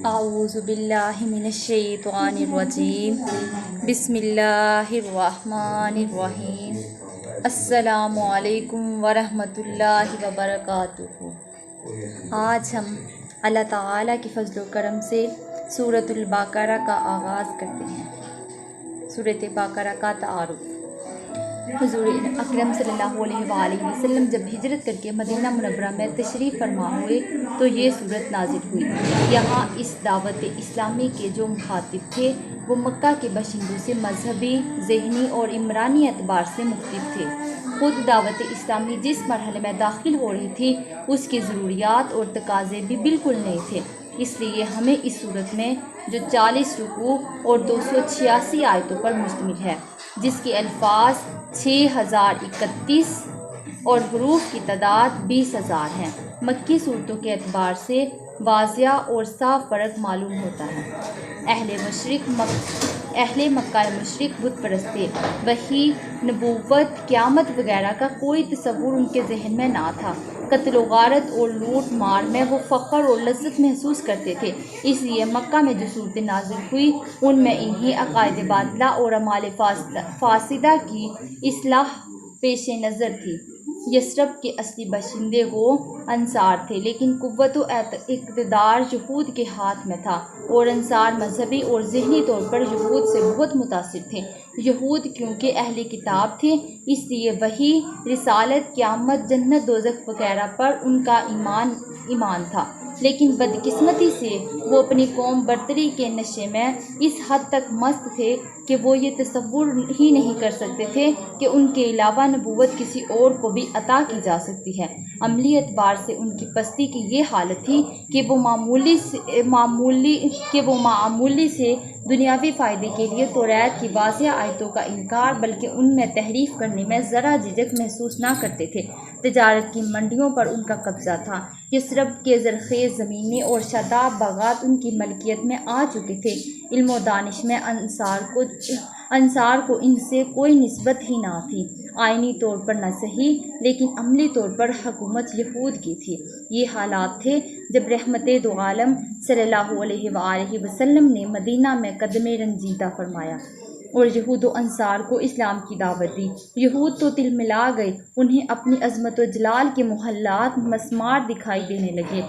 اعوذ باللہ من الشیطان الرجیم بسم اللہ الرحمن الرحیم السلام علیکم ورحمۃ اللہ وبرکاتہ۔ آج ہم اللہ تعالیٰ کے فضل و کرم سے سورۃ البقرہ کا آغاز کرتے ہیں۔ سورۃ بقرہ کا تعارف۔ حضور اکرم صلی اللہ علیہ وآلہ وسلم جب ہجرت کر کے مدینہ منورہ میں تشریف فرما ہوئے تو یہ سورت نازل ہوئی۔ یہاں اس دعوت اسلامی کے جو مخاطب تھے وہ مکہ کے باشندوں سے مذہبی، ذہنی اور عمرانی اعتبار سے مختلف تھے۔ خود دعوت اسلامی جس مرحلے میں داخل ہو رہی تھی اس کی ضروریات اور تقاضے بھی بالکل نئے تھے۔ اس لیے ہمیں اس صورت میں جو 40 رکوع اور 286 آیتوں پر مشتمل ہے، جس کے الفاظ 6031 اور حروف کی تعداد 20,000 ہیں، مکی صورتوں کے اعتبار سے واضح اور صاف فرق معلوم ہوتا ہے۔ اہل مکہ مشرک بت پرست تھے۔ وحی، نبوت، قیامت وغیرہ کا کوئی تصور ان کے ذہن میں نہ تھا۔ قتل و غارت اور لوٹ مار میں وہ فخر اور لذت محسوس کرتے تھے۔ اس لیے مکہ میں جو صورتیں نازل ہوئی ان میں انہیں عقائد باطلہ اور اعمال فاسدہ کی اصلاح پیش نظر تھی۔ یثرب کے اصلی باشندے وہ انصار تھے، لیکن قوت و اقتدار یہود کے ہاتھ میں تھا، اور انصار مذہبی اور ذہنی طور پر یہود سے بہت متاثر تھے۔ یہود کیونکہ اہل کتاب تھے، اس لیے وحی، رسالت، قیامت، جنت، دوزخ وغیرہ پر ان کا ایمان تھا، لیکن بدقسمتی سے وہ اپنی قوم برتری کے نشے میں اس حد تک مست تھے کہ وہ یہ تصور ہی نہیں کر سکتے تھے کہ ان کے علاوہ نبوت کسی اور کو بھی عطا کی جا سکتی ہے۔ عملی اعتبار سے ان کی پستی کی یہ حالت تھی کہ وہ معمولی سے دنیاوی فائدے کے لیے توریت کی واضح آیتوں کا انکار بلکہ ان میں تحریف کرنے میں ذرا جھجک محسوس نہ کرتے تھے۔ تجارت کی منڈیوں پر ان کا قبضہ تھا۔ یثرب کے زرخیز زمینیں اور شاداب باغات ان کی ملکیت میں آ چکے تھے۔ علم و دانش میں انصار کو ان سے کوئی نسبت ہی نہ تھی۔ آئینی طور پر نہ صحیح لیکن عملی طور پر حکومت یہود کی تھی۔ یہ حالات تھے جب رحمت دو عالم صلی اللہ علیہ وآلہ وسلم نے مدینہ میں قدم رنجیدہ فرمایا اور یہود و انصار کو اسلام کی دعوت دی۔ یہود تو تلملا گئے، انہیں اپنی عظمت و جلال کے محلات مسمار دکھائی دینے لگے۔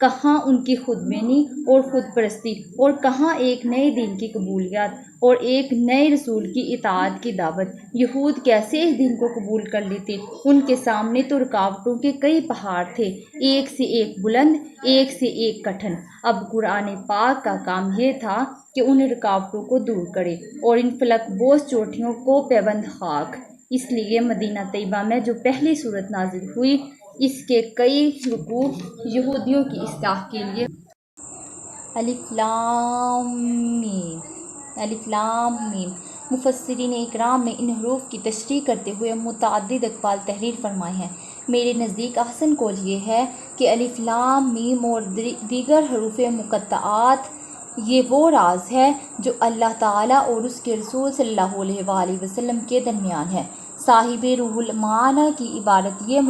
کہاں ان کی خود بینی اور خود پرستی، اور کہاں ایک نئے دین کی قبولیت اور ایک نئے رسول کی اطاعت کی دعوت۔ یہود کیسے اس دین کو قبول کر لیتے؟ ان کے سامنے تو رکاوٹوں کے کئی پہاڑ تھے، ایک سے ایک بلند، ایک سے ایک کٹھن۔ اب قرآن پاک کا کام یہ تھا کہ ان رکاوٹوں کو دور کرے اور ان فلک بوس چوٹیوں کو پیوند خاک۔ اس لیے مدینہ طیبہ میں جو پہلی سورت نازل ہوئی اس کے کئی رکوع یہودیوں کی اصلاح کے لیے۔ الف لام میم۔ الف لام میم۔ مفسرین اکرام نے ان حروف کی تشریح کرتے ہوئے متعدد اقوال تحریر فرمائے ہیں۔ میرے نزدیک احسن قول یہ ہے کہ الف لام میم اور دیگر حروف مقطعات یہ وہ راز ہے جو اللہ تعالیٰ اور اس کے رسول صلی اللہ علیہ وآلہ وسلم کے درمیان ہے۔ صاحب روح المعانی کی عبارت یہ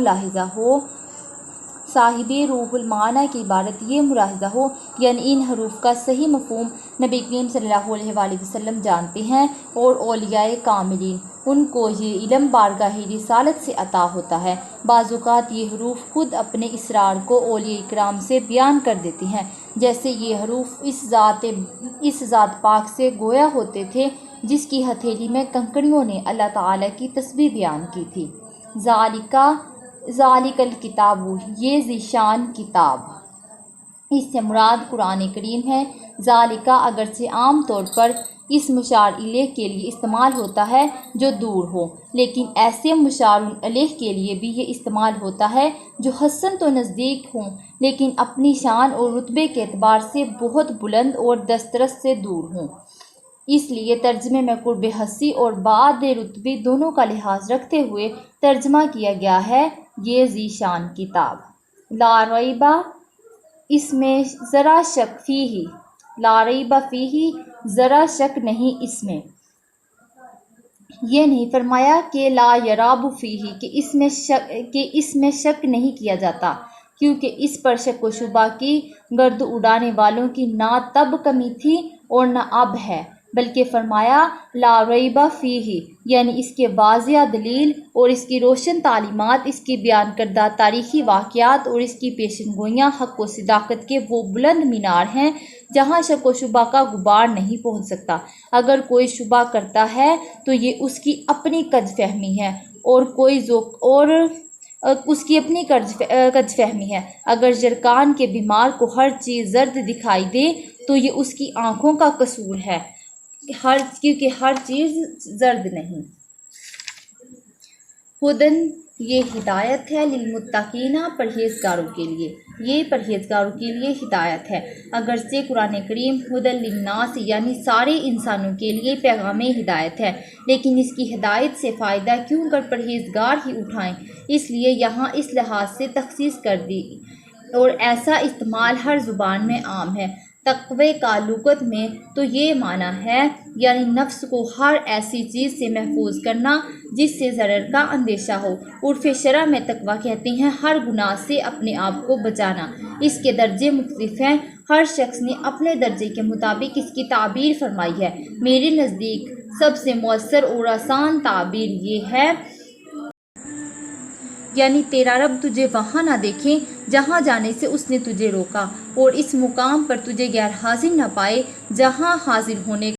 ملاحظہ ہو یعنی ان حروف کا صحیح مفہوم نبی کریم صلی اللہ علیہ وآلہ وسلم جانتے ہیں اور اولیاء کاملین، ان کو یہ علم بارگاہ رسالت سے عطا ہوتا ہے۔ بعض اوقات یہ حروف خود اپنے اسرار کو اولیاء کرام سے بیان کر دیتے ہیں، جیسے یہ حروف اس ذات پاک سے گویا ہوتے تھے جس کی ہتھیلی میں کنکریوں نے اللہ تعالیٰ کی تسبیح بیان کی تھی۔ ذالک الکتاب، یہ ذیشان کتاب، اس سے مراد قرآن کریم ہے۔ ذالکہ اگرچہ عام طور پر اس مشار الیہ کے لیے استعمال ہوتا ہے جو دور ہو، لیکن ایسے مشار الیہ کے لیے بھی یہ استعمال ہوتا ہے جو حسن تو نزدیک ہوں لیکن اپنی شان اور رتبے کے اعتبار سے بہت بلند اور دسترس سے دور ہوں۔ اس لیے ترجمے میں قرب حسی اور بعد رتبی دونوں کا لحاظ رکھتے ہوئے ترجمہ کیا گیا ہے یہ ذیشان کتاب۔ لا ریب، اس میں ذرا شک فیہ، لا ریب فیہ، ذرا شک نہیں اس میں۔ یہ نہیں فرمایا کہ لا یراب فیہ، کہ اس میں شک نہیں کیا جاتا، کیونکہ اس پر شک و شبہ کی گرد اڑانے والوں کی نہ تب کمی تھی اور نہ اب ہے، بلکہ فرمایا لا ریب فیہ، یعنی اس کے واضح دلیل اور اس کی روشن تعلیمات، اس کی بیان کردہ تاریخی واقعات اور اس کی پیشن گوئیاں حق و صداقت کے وہ بلند مینار ہیں جہاں شک و شبہ کا غبار نہیں پہنچ سکتا۔ اگر کوئی شبہ کرتا ہے تو یہ اس کی اپنی کج فہمی ہے اس کی اپنی کج فہمی ہے۔ اگر جرکان کے بیمار کو ہر چیز زرد دکھائی دے تو یہ اس کی آنکھوں کا قصور ہے، کیونکہ ہر چیز زرد نہیں۔ ہدن، یہ ہدایت ہے، للمتقین، پرہیزگاروں کے لیے، یہ پرہیزگاروں کے لیے ہدایت ہے۔ اگرچہ قرآن کریم ہدن للناس یعنی سارے انسانوں کے لیے پیغام ہدایت ہے، لیکن اس کی ہدایت سے فائدہ کیوں کر پرہیزگار ہی اٹھائیں، اس لیے یہاں اس لحاظ سے تخصیص کر دی اور ایسا استعمال ہر زبان میں عام ہے۔ تقوی کا لغت میں تو یہ معنی ہے یعنی نفس کو ہر ایسی چیز سے محفوظ کرنا جس سے ضرر کا اندیشہ ہو۔ عرف شرع میں تقوی کہتے ہیں ہر گناہ سے اپنے آپ کو بچانا۔ اس کے درجے مختلف ہیں، ہر شخص نے اپنے درجے کے مطابق اس کی تعبیر فرمائی ہے۔ میرے نزدیک سب سے مؤثر اور آسان تعبیر یہ ہے یعنی تیرا رب تجھے وہاں نہ دیکھے جہاں جانے سے اس نے تجھے روکا، اور اس مقام پر تجھے غیر حاضر نہ پائے جہاں حاضر ہونے